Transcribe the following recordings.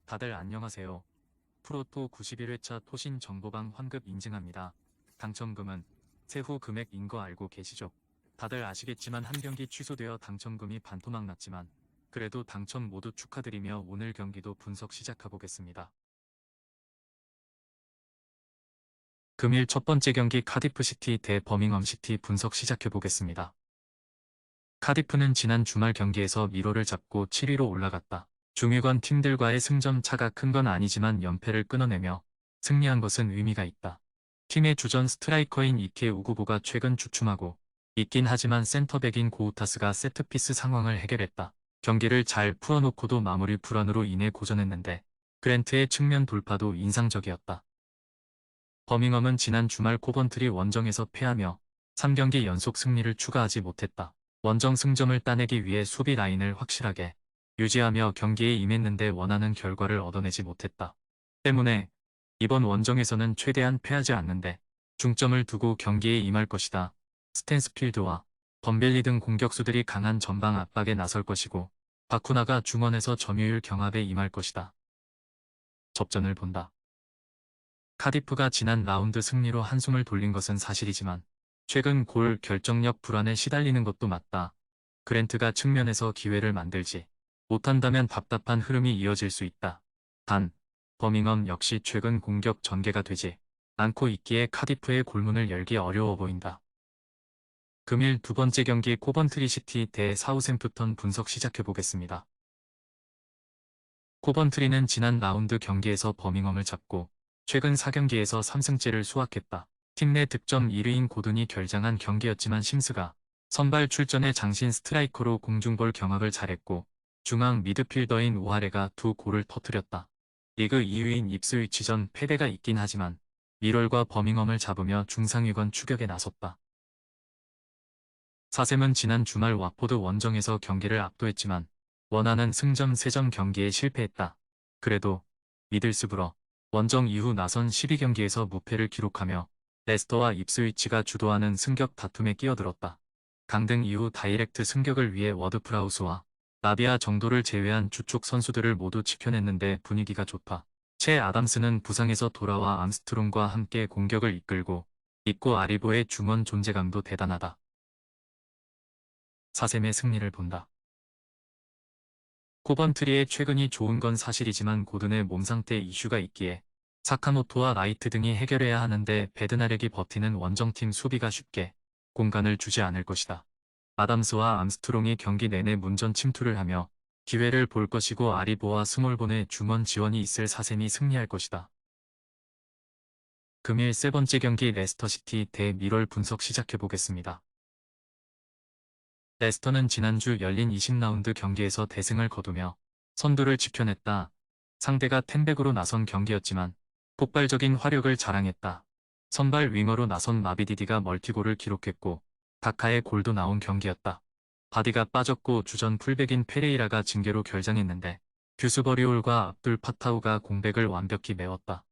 다들 안녕하세요. 프로토 91회차 토신 정보방 환급 인증합니다. 당첨금은 세후 금액인 거 알고 계시죠? 다들 아시겠지만 한 경기 취소되어 당첨금이 반토막 났지만 그래도 당첨 모두 축하드리며 오늘 경기도 분석 시작해보겠습니다. 금일 첫 번째 경기 카디프시티 대 버밍엄시티 분석 시작해보겠습니다. 카디프는 지난 주말 경기에서 미로를 잡고 7위로 올라갔다. 중위권 팀들과의 승점 차가 큰 건 아니지만 연패를 끊어내며 승리한 것은 의미가 있다. 팀의 주전 스트라이커인 이케 우구보가 최근 주춤하고 있긴 하지만 센터백인 고우타스가 세트피스 상황을 해결했다. 경기를 잘 풀어놓고도 마무리 불안으로 인해 고전했는데 그랜트의 측면 돌파도 인상적이었다. 버밍엄은 지난 주말 코번트리 원정에서 패하며 3경기 연속 승리를 추가하지 못했다. 원정 승점을 따내기 위해 수비 라인을 확실하게 유지하며 경기에 임했는데 원하는 결과를 얻어내지 못했다. 때문에 이번 원정에서는 최대한 패하지 않는데 중점을 두고 경기에 임할 것이다. 스탠스필드와 덤벨리 등 공격수들이 강한 전방 압박에 나설 것이고 바쿠나가 중원에서 점유율 경합에 임할 것이다. 접전을 본다. 카디프가 지난 라운드 승리로 한숨을 돌린 것은 사실이지만 최근 골 결정력 불안에 시달리는 것도 맞다. 그랜트가 측면에서 기회를 만들지 못한다면 답답한 흐름이 이어질 수 있다. 단, 버밍엄 역시 최근 공격 전개가 되지 않고 있기에 카디프의 골문을 열기 어려워 보인다. 금일 두 번째 경기 코번트리 시티 대 사우샘프턴 분석 시작해보겠습니다. 코번트리는 지난 라운드 경기에서 버밍엄을 잡고 최근 4경기에서 3승째를 수확했다. 팀 내 득점 1위인 고든이 결장한 경기였지만 심스가 선발 출전의 장신 스트라이커로 공중볼 경합을 잘했고 중앙 미드필더인 우하레가 두 골을 터뜨렸다. 리그 2위인 입스위치전 패배가 있긴 하지만 미럴과 버밍엄을 잡으며 중상위권 추격에 나섰다. 사샘은 지난 주말 와포드 원정에서 경기를 압도했지만 원하는 승점 3점 경기에 실패했다. 그래도 미들스브러 원정 이후 나선 12경기에서 무패를 기록하며 레스터와 입스위치가 주도하는 승격 다툼에 끼어들었다. 강등 이후 다이렉트 승격을 위해 워드프라우스와 나비아 정도를 제외한 주축 선수들을 모두 지켜냈는데 분위기가 좋다. 채 아담스는 부상에서 돌아와 암스트롱과 함께 공격을 이끌고 있고 아리보의 중원 존재감도 대단하다. 사셈의 승리를 본다. 코번트리의 최근이 좋은 건 사실이지만 고든의 몸 상태 이슈가 있기에 사카모토와 라이트 등이 해결해야 하는데 베드나렉이 버티는 원정팀 수비가 쉽게 공간을 주지 않을 것이다. 아담스와 암스트롱이 경기 내내 문전 침투를 하며 기회를 볼 것이고 아리보와 스몰본의 중원 지원이 있을 사셈이 승리할 것이다. 금일 세 번째 경기 레스터시티 대 미럴 분석 시작해보겠습니다. 레스터는 지난주 열린 20라운드 경기에서 대승을 거두며 선두를 지켜냈다. 상대가 텐백으로 나선 경기였지만 폭발적인 화력을 자랑했다. 선발 윙어로 나선 마비디디가 멀티골을 기록했고 다카의 골도 나온 경기였다. 바디가 빠졌고 주전 풀백인 페레이라가 징계로 결장했는데 뷰스버리올과 압둘 파타우가 공백을 완벽히 메웠다.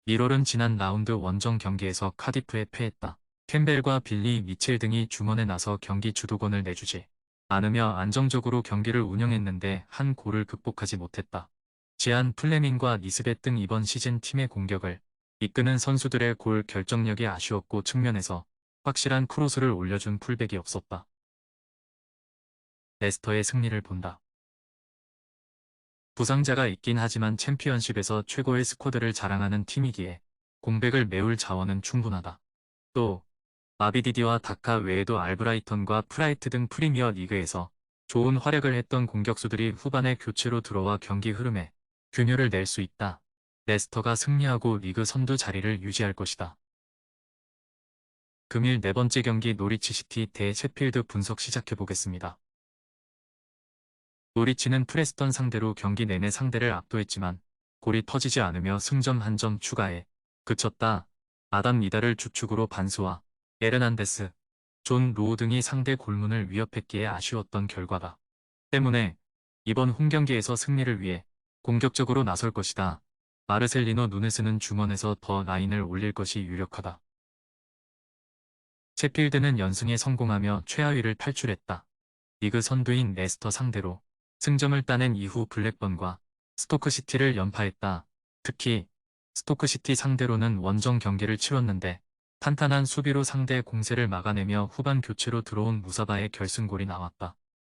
미럴은 지난 라운드 원정 경기에서 카디프에 패했다. 캠벨과 빌리 미첼 등이 중원에 나서 경기 주도권을 내주지 않으며 안정적으로 경기를 운영했는데 한 골을 극복하지 못했다. 지안 플레밍과 니스벳 등 이번 시즌 팀의 공격을 이끄는 선수들의 골 결정력이 아쉬웠고 측면에서 확실한 크로스를 올려준 풀백이 없었다. 레스터의 승리를 본다. 부상자가 있긴 하지만 챔피언십에서 최고의 스쿼드를 자랑하는 팀이기에 공백을 메울 자원은 충분하다. 또 마비디디와 다카 외에도 알브라이턴과 프라이트 등 프리미어 리그에서 좋은 활약을 했던 공격수들이 후반에 교체로 들어와 경기 흐름에 균열을 낼 수 있다. 레스터가 승리하고 리그 선두 자리를 유지할 것이다. 금일 네 번째 경기 노리치 시티 대 셰필드 분석 시작해보겠습니다. 노리치는 프레스턴 상대로 경기 내내 상대를 압도했지만 골이 터지지 않으며 승점 한 점 추가해 그쳤다. 아담 니다를 주축으로 반수와 에르난데스, 존 로우 등이 상대 골문을 위협했기에 아쉬웠던 결과다. 때문에 이번 홈경기에서 승리를 위해 공격적으로 나설 것이다. 마르셀리노 누네스는 중원에서 더 라인을 올릴 것이 유력하다. 셰필드는 연승에 성공하며 최하위를 탈출했다. 리그 선두인 레스터 상대로 승점을 따낸 이후 블랙번과 스토크시티를 연파했다. 특히 스토크시티 상대로는 원정 경기를 치렀는데 탄탄한 수비로 상대 공세를 막아내며 후반 교체로 들어온 무사바의 결승골이 나왔다.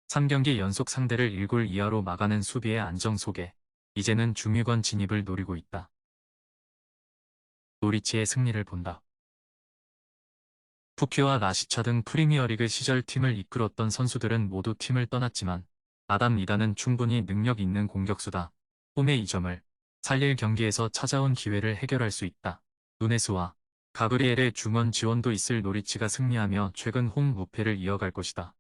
3경기 연속 상대를 1골 이하로 막아낸 수비의 안정 속에 이제는 중위권 진입을 노리고 있다. 노리치의 승리를 본다. 푸키와 라시차 등 프리미어리그 시절 팀을 이끌었던 선수들은 모두 팀을 떠났지만 아담 리다는 충분히 능력 있는 공격수다. 홈의 이점을 살릴 경기에서 찾아온 기회를 해결할 수 있다. 누네스와 가브리엘의 중원 지원도 있을 노리치가 승리하며 최근 홈 무패를 이어갈 것이다.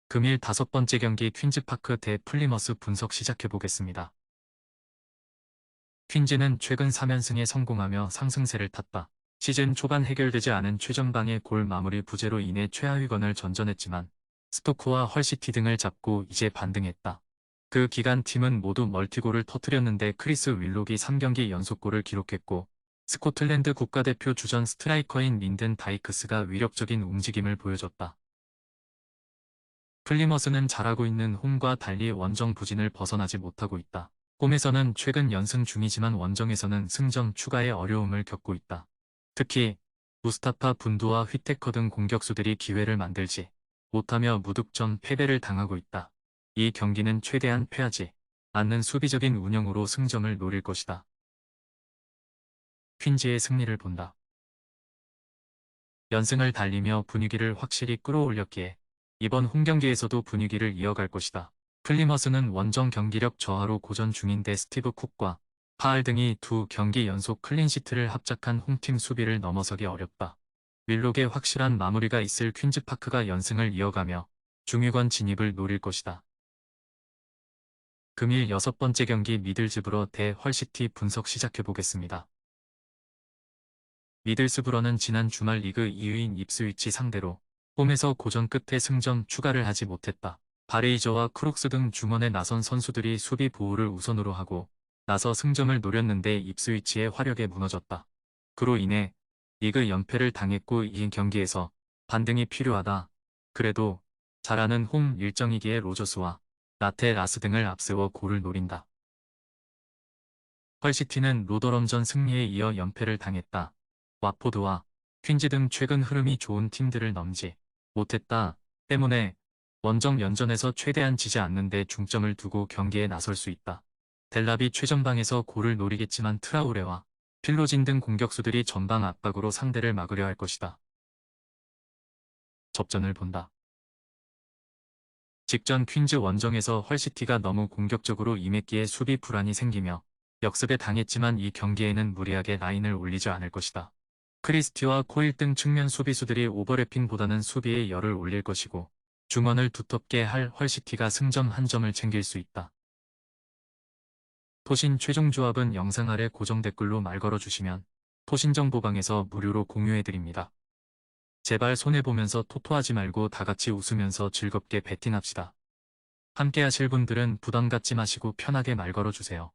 금일 5번째 경기 퀸즈파크 대 플리머스 분석 시작해보겠습니다. 퀸즈는 최근 3연승에 성공하며 상승세를 탔다. 시즌 초반 해결되지 않은 최전방의 골 마무리 부재로 인해 최하위권을 전전했지만 스토크와 헐시티 등을 잡고 이제 반등했다. 그 기간 팀은 모두 멀티골을 터뜨렸는데 크리스 윌록이 3경기 연속골을 기록했고 스코틀랜드 국가대표 주전 스트라이커인 린든 다이크스가 위력적인 움직임을 보여줬다. 플리머스는 잘하고 있는 홈과 달리 원정 부진을 벗어나지 못하고 있다. 홈에서는 최근 연승 중이지만 원정에서는 승점 추가에 어려움을 겪고 있다. 특히 무스타파 분두와 휘테커 등 공격수들이 기회를 만들지 못하며 무득점 패배를 당하고 있다. 이 경기는 최대한 패하지 않는 수비적인 운영으로 승점을 노릴 것이다. 퀸즈의 승리를 본다. 연승을 달리며 분위기를 확실히 끌어올렸기에 이번 홈경기에서도 분위기를 이어갈 것이다. 플리머스는 원정 경기력 저하로 고전 중인데 스티브 쿡과 파알 등이 2경기 연속 클린시트를 합작한 홈팀 수비를 넘어서기 어렵다. 윌록의 확실한 마무리가 있을 퀸즈파크가 연승을 이어가며 중위권 진입을 노릴 것이다. 금일 6번째 경기 미들즈브러 대 헐시티 분석 시작해보겠습니다. 미들스브러는 지난 주말 리그 2위인 입스위치 상대로 홈에서 고전 끝에 승점 추가를 하지 못했다. 바레이저와 크록스 등 중원에 나선 선수들이 수비 보호를 우선으로 하고 나서 승점을 노렸는데 입스위치의 화력에 무너졌다. 그로 인해 리그 연패를 당했고 이 경기에서 반등이 필요하다. 그래도 잘하는 홈 일정이기에 로저스와 라테 라스 등을 앞세워 골을 노린다. 헐시티는 로더럼전 승리에 이어 연패를 당했다. 와포드와 퀸즈 등 최근 흐름이 좋은 팀들을 넘지 못했다. 때문에 원정 연전에서 최대한 지지 않는 데 중점을 두고 경기에 나설 수 있다. 델랍이 최전방에서 골을 노리겠지만 트라우레와 필로진 등 공격수들이 전방 압박으로 상대를 막으려 할 것이다. 접전을 본다. 직전 퀸즈 원정에서 헐시티가 너무 공격적으로 임했기에 수비 불안이 생기며 역습에 당했지만 이 경기에는 무리하게 라인을 올리지 않을 것이다. 크리스티와 코일 등 측면 수비수들이 오버래핑보다는 수비에 열을 올릴 것이고 중원을 두텁게 할 헐시티가 승점 1점을 챙길 수 있다. 토신 최종 조합은 영상 아래 고정 댓글로 말 걸어주시면 토신정보방에서 무료로 공유해드립니다. 제발 손해보면서 토토하지 말고 다같이 웃으면서 즐겁게 베팅합시다. 함께 하실 분들은 부담 갖지 마시고 편하게 말 걸어주세요.